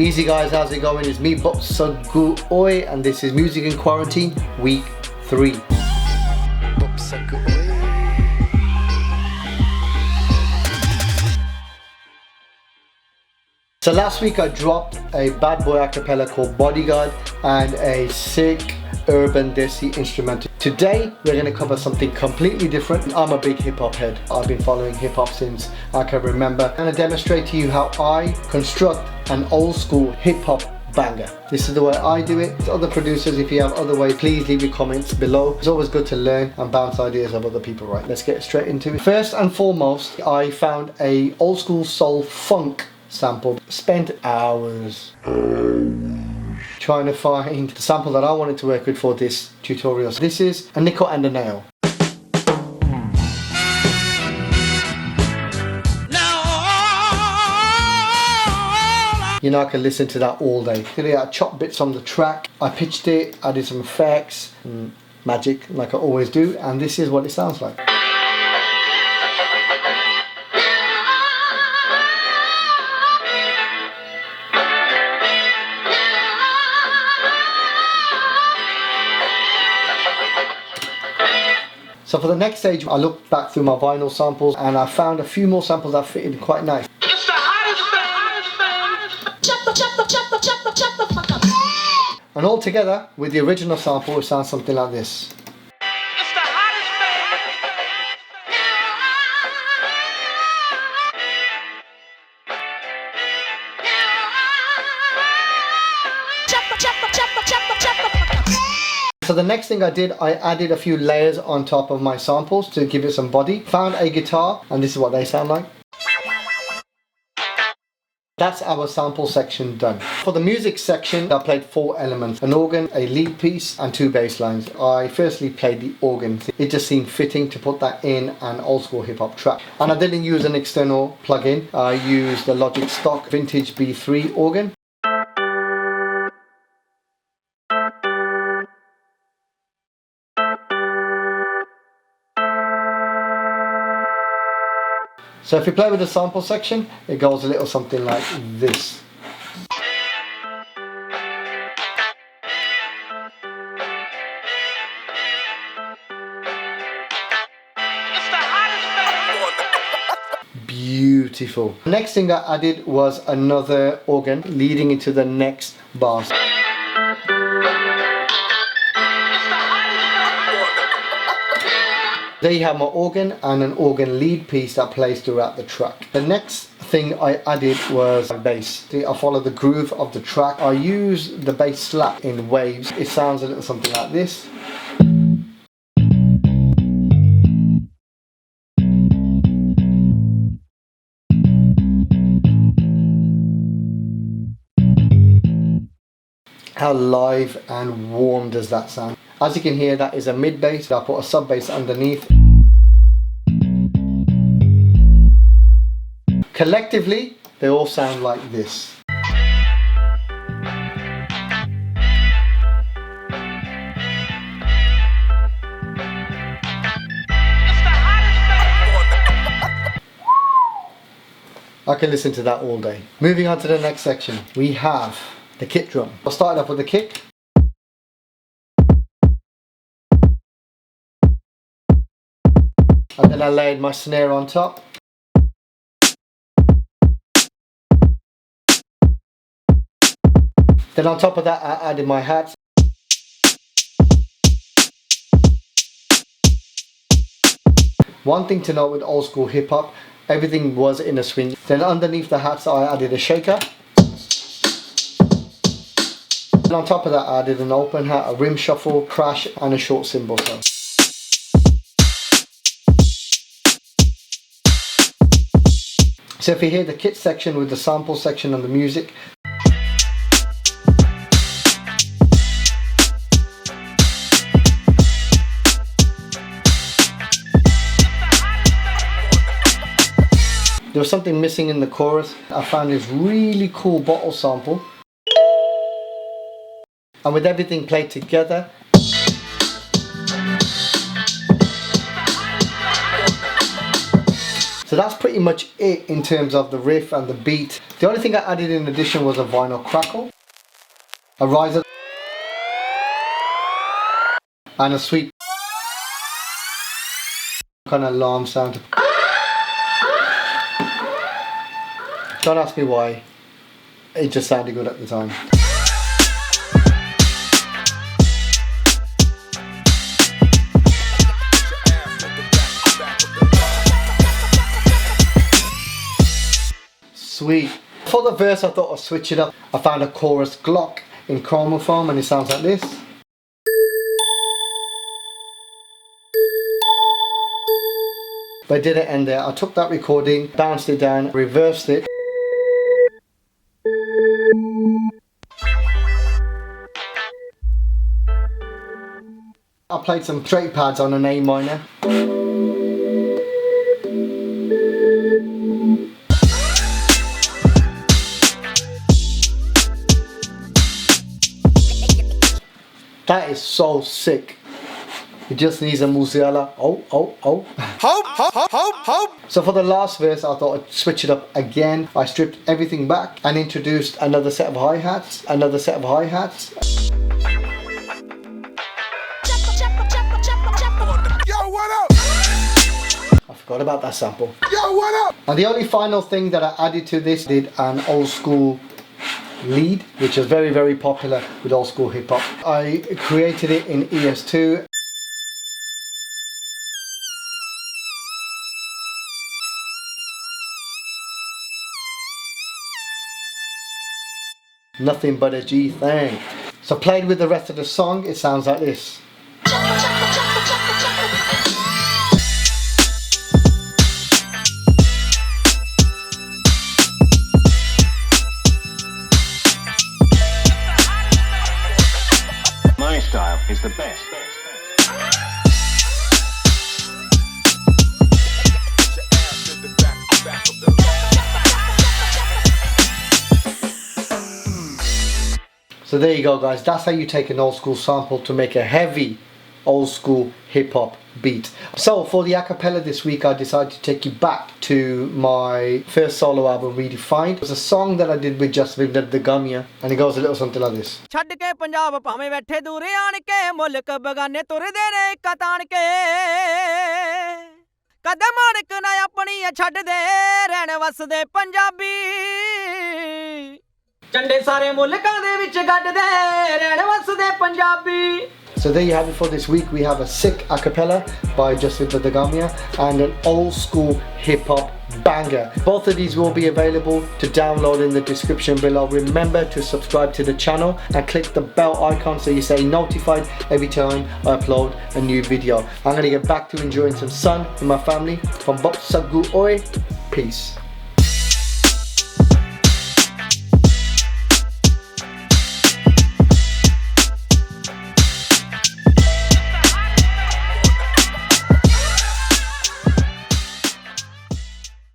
Easy guys, how's it going? It's me, bupssaggu, and this is Music in Quarantine, week 3. So last week I dropped a bad boy acapella called Bodyguard and a sick urban desi instrumental. Today we're going to cover something completely different. I'm a big hip hop head. I've been following hip hop since I can remember. I'm going to demonstrate to you how I construct an old school hip hop banger. This is the way I do it. There's other producers, if you have other ways, please leave your comments below. It's always good to learn and bounce ideas of other people, right? Let's get straight into it. First and foremost, I found a old school soul funk sample. Spent hours trying to find the sample that I wanted to work with for this tutorial. So this is a nickel and a nail. You know, I can listen to that all day. I chopped bits from the track, I pitched it, added some effects, and magic like I always do, and this is what it sounds like. So for the next stage, I looked back through my vinyl samples and I found a few more samples that fitted quite nice. It's the hottest. And all together, with the original sample, it sounds something like this. It's the hottest. So the next thing I did, I added a few layers on top of my samples to give it some body. Found a guitar, and this is what they sound like. That's our sample section done. For the music section, I played 4 elements: an organ, a lead piece, and 2 bass lines. I firstly played the organ. It just seemed fitting to put that in an old school hip hop track. And I didn't use an external plugin. I used the Logic stock vintage B3 organ. So if you play with the sample section, it goes a little something like this. It's the hottest. Beautiful. The next thing I added was another organ leading into the next bars. There you have my organ and an organ lead piece that plays throughout the track. The next thing I added was bass. See, I follow the groove of the track. I use the bass slap in waves. It sounds a little something like this. How live and warm does that sound? As you can hear, that is a mid bass. I put a sub bass underneath. Collectively, they all sound like this. I can listen to that all day. Moving on to the next section, we have the kick drum. I started off with the kick. And then I laid my snare on top. Then on top of that I added my hats. One thing to note with old school hip hop, everything was in a swing. Then underneath the hats I added a shaker. And on top of that I added an open hat, a rim shuffle, crash and a short cymbal sound. So if you hear the kit section with the sample section and the music, there was something missing in the chorus. I found this really cool bottle sample, and with everything played together, So that's pretty much it in terms of the riff and the beat. The only thing I added in addition was a vinyl crackle, a riser, and a sweet kind of alarm sound. Don't ask me why, it just sounded good at the time. Sweet. For the verse I thought I'd switch it up. I found a chorus glock in chromophone and it sounds like this. But it didn't end there. I took that recording, bounced it down, reversed it. I played some straight pads on an A minor. That is so sick. It just needs a musiala. Oh, oh, oh. Hope, hope, hope, hope. So for the last verse, I thought I'd switch it up again. I stripped everything back and introduced another set of hi-hats, another set of hi-hats. Yo, what up? I forgot about that sample. Yo, what up? And the only final thing that I added to this, did an old school lead, which is very, very popular with old school hip hop. I created it in ES2. Nothing but a G thing. So played with the rest of the song, it sounds like this. My style is the best. So there you go guys, that's how you take an old school sample to make a heavy old school hip hop beat. So for the acapella this week I decided to take you back to my first solo album Redefined. It was a song that I did with Jasmine the Gamia and it goes a little something like this. ਛੱਡ ਕੇ ਪੰਜਾਬ ਭਾਵੇਂ ਬੈਠੇ ਦੂਰੇ ਆਣ ਕੇ ਮੁਲਕ ਬਗਾਨੇ ਤੁਰਦੇ ਨੇ ਕਤਾਣ ਕੇ ਕਦਮ ਅੜਕ ਨਾ ਆਪਣੀ ਛੱਡਦੇ ਰਹਿਣ ਵਸਦੇ ਪੰਜਾਬੀ ਝੰਡੇ ਸਾਰੇ ਮੁਲਕਾਂ ਦੇ ਵਿੱਚ ਗੱਡਦੇ ਰਹਿਣ ਵਸਦੇ Punjabi So there you have it for this week. We have a sick acapella by Justin the Gamia and an old school hip hop banger. Both of these will be available to download in the description below. Remember to subscribe to the channel and click the bell icon so you stay notified every time I upload a new video. I'm going to get back to enjoying some sun with my family. From bupssaggu, peace.